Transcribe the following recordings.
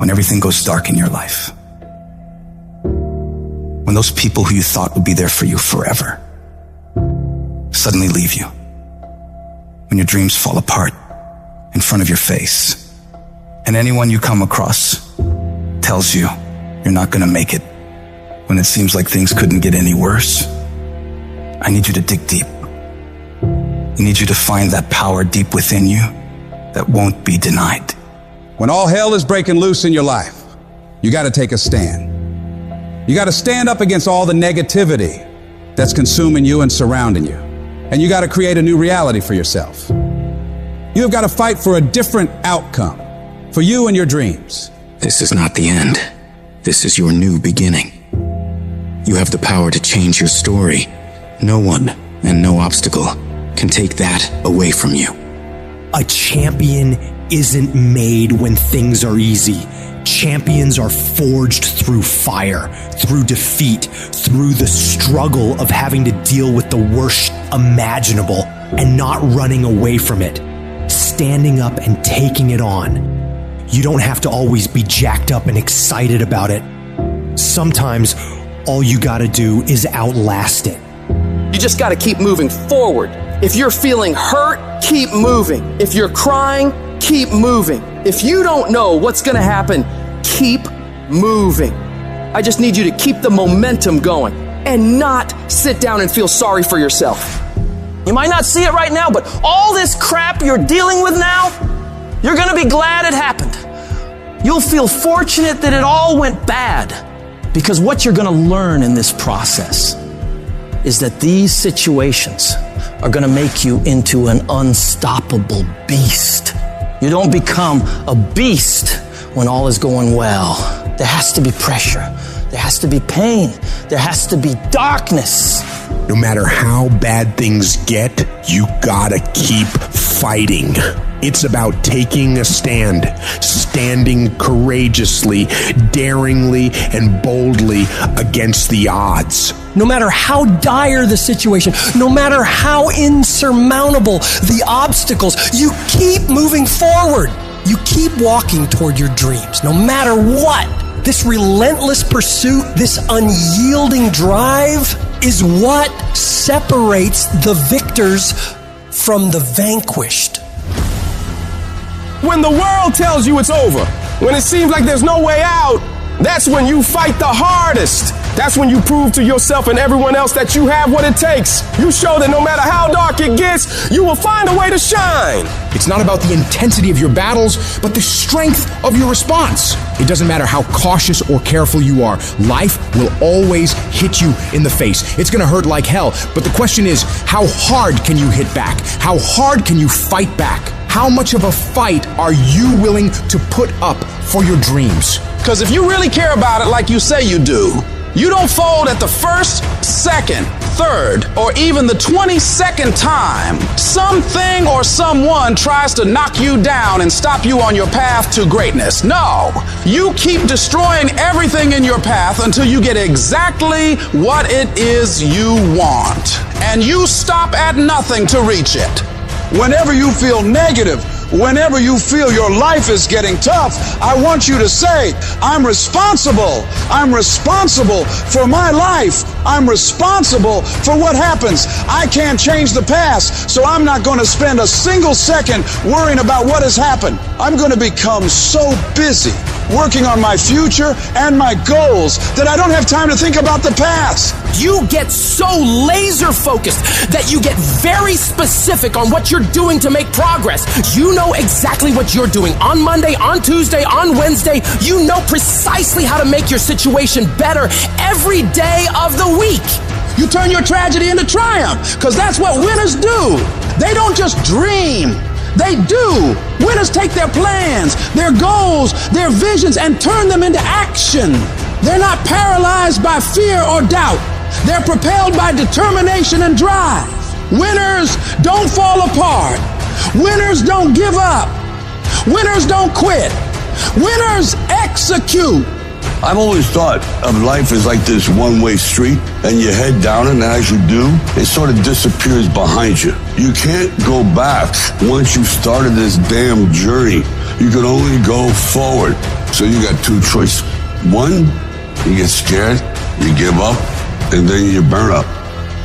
when everything goes dark in your life. When those people who you thought would be there for you forever suddenly leave you. When your dreams fall apart in front of your face. And anyone you come across tells you you're not going to make it. When it seems like things couldn't get any worse. I need you to dig deep. I need you to find that power deep within you that won't be denied. When all hell is breaking loose in your life, you got to take a stand. You got to stand up against all the negativity that's consuming you and surrounding you. And you got to create a new reality for yourself. You have got to fight for a different outcome for you and your dreams. This is not the end. This is your new beginning. You have the power to change your story. No one and no obstacle can take that away from you. A champion isn't made when things are easy. Champions are forged through fire, through defeat, through the struggle of having to deal with the worst imaginable and not running away from it, standing up and taking it on. You don't have to always be jacked up and excited about it. Sometimes all you gotta do is outlast it. You just gotta keep moving forward. If you're feeling hurt, keep moving. If you're crying, keep moving. If you don't know what's gonna happen, keep moving. I just need you to keep the momentum going and not sit down and feel sorry for yourself. You might not see it right now, but all this crap you're dealing with now, you're gonna be glad it happened. You'll feel fortunate that it all went bad, because what you're gonna learn in this process is that these situations are gonna make you into an unstoppable beast. You don't become a beast when all is going well. There has to be pressure. There has to be pain. There has to be darkness. No matter how bad things get, you gotta keep fighting. It's about taking a stand, standing courageously, daringly, and boldly against the odds. No matter how dire the situation, no matter how insurmountable the obstacles, you keep moving forward. You keep walking toward your dreams, no matter what. This relentless pursuit, this unyielding drive is what separates the victors from the vanquished. When the world tells you it's over, when it seems like there's no way out, that's when you fight the hardest. That's when you prove to yourself and everyone else that you have what it takes. You show that no matter how dark it gets, you will find a way to shine. It's not about the intensity of your battles, but the strength of your response. It doesn't matter how cautious or careful you are. Life will always hit you in the face. It's gonna hurt like hell, but the question is, how hard can you hit back? How hard can you fight back? How much of a fight are you willing to put up for your dreams? Because if you really care about it like you say you do, you don't fold at the first, second, third, or even the 22nd time something or someone tries to knock you down and stop you on your path to greatness. No, you keep destroying everything in your path until you get exactly what it is you want. And you stop at nothing to reach it. Whenever you feel negative, whenever you feel your life is getting tough, I want you to say, I'm responsible. I'm responsible for my life. I'm responsible for what happens. I can't change the past, so I'm not going to spend a single second worrying about what has happened. I'm going to become so busy working on my future and my goals that I don't have time to think about the past. You get so laser focused that you get very specific on what you're doing to make progress. You know exactly what you're doing on Monday, on Tuesday, on Wednesday. You know precisely how to make your situation better every day of the week. You turn your tragedy into triumph, because that's what winners do. They don't just dream. They do. Winners take their plans, their goals, their visions, and turn them into action. They're not paralyzed by fear or doubt. They're propelled by determination and drive. Winners don't fall apart. Winners don't give up. Winners don't quit. Winners execute. I've always thought of life as like this one-way street, and you head down it, and as you do, it sort of disappears behind you. You can't go back once you've started this damn journey. You can only go forward. So you got two choices. One, you get scared, you give up, and then you burn up.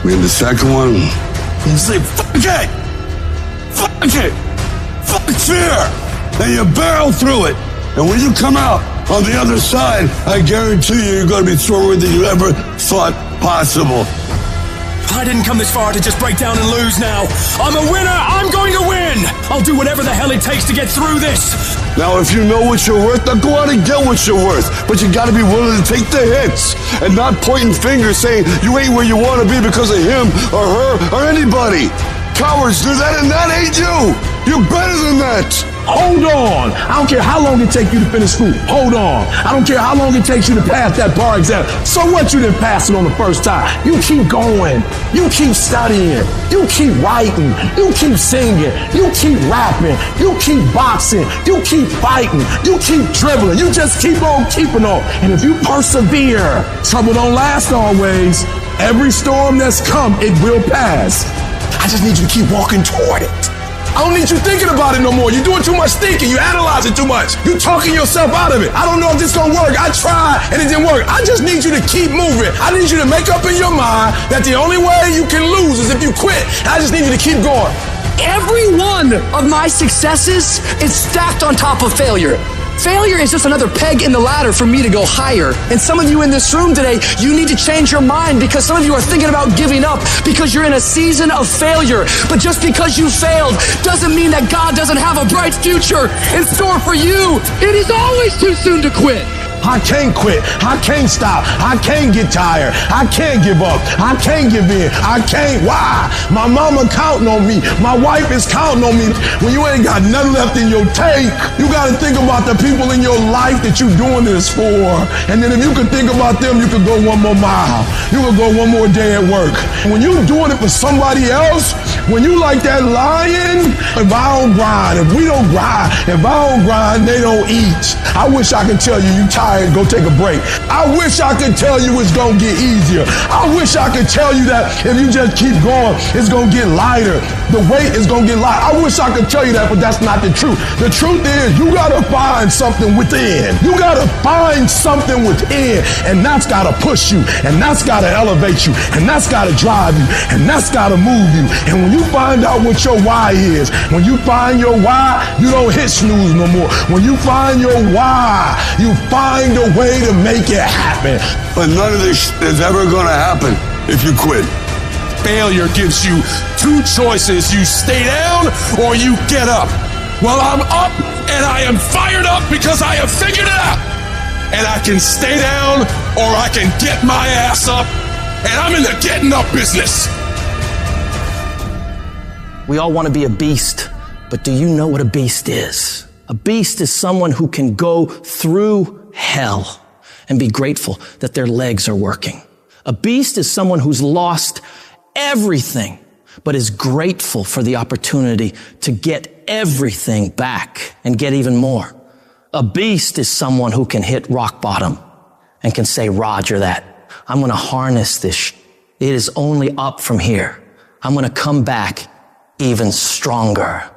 And the second one, you say, fuck it! Fuck it! Fuck fear! And you barrel through it. And when you come out on the other side, I guarantee you're going to be stronger than you ever thought possible. I didn't come this far to just break down and lose now. I'm a winner. I'm going to win. I'll do whatever the hell it takes to get through this. Now, if you know what you're worth, now go out and get what you're worth. But you got to be willing to take the hits and not pointing fingers saying you ain't where you want to be because of him or her or anybody. Cowards do that, and that ain't you. You're better than that. Hold on. I don't care how long it takes you to finish school. Hold on. I don't care how long it takes you to pass that bar exam. So what, you didn't pass it on the first time? You keep going. You keep studying. You keep writing. You keep singing. You keep rapping. You keep boxing. You keep fighting. You keep dribbling. You just keep on keeping on. And if you persevere, trouble don't last always. Every storm that's come, it will pass. I just need you to keep walking toward it. I don't need you thinking about it no more. You're doing too much thinking. You analyze it too much. You're talking yourself out of it. I don't know if this is going to work. I tried and it didn't work. I just need you to keep moving. I need you to make up in your mind that the only way you can lose is if you quit. I just need you to keep going. Every one of my successes is stacked on top of failure. Failure is just another peg in the ladder for me to go higher. And some of you in this room today, you need to change your mind because some of you are thinking about giving up because you're in a season of failure. But just because you failed doesn't mean that God doesn't have a bright future in store for you. It is always too soon to quit. I can't quit. I can't stop. I can't get tired. I can't give up. I can't give in. I can't. Why? My mama counting on me. My wife is counting on me. When you ain't got nothing left in your tank, you got to think about the people in your life that you're doing this for. And then if you could think about them, you could go one more mile. You could go one more day at work. When you're doing it for somebody else, when you like that lion, if I don't grind, if we don't grind, if I don't grind, they don't eat. I wish I could tell you tired. Go take a break. I wish I could tell you it's gonna get easier. I wish I could tell you that if you just keep going, it's gonna get lighter. The weight is gonna get lighter. I wish I could tell you that, but that's not the truth. The truth is you gotta find something within. You gotta find something within, and that's gotta push you, and that's gotta elevate you, and that's gotta drive you, and that's gotta move you. And when you find out what your why is, when you find your why, you don't hit snooze no more. When you find your why, you find a way to make it happen. But none of this is ever going to happen if you quit. Failure gives you two choices. You stay down or you get up. Well, I'm up and I am fired up because I have figured it out. And I can stay down or I can get my ass up. And I'm in the getting up business. We all want to be a beast, but do you know what a beast is? A beast is someone who can go through hell and be grateful that their legs are working. A beast is someone who's lost everything, but is grateful for the opportunity to get everything back and get even more. A beast is someone who can hit rock bottom and can say, Roger that. I'm going to harness this. It is only up from here. I'm going to come back even stronger.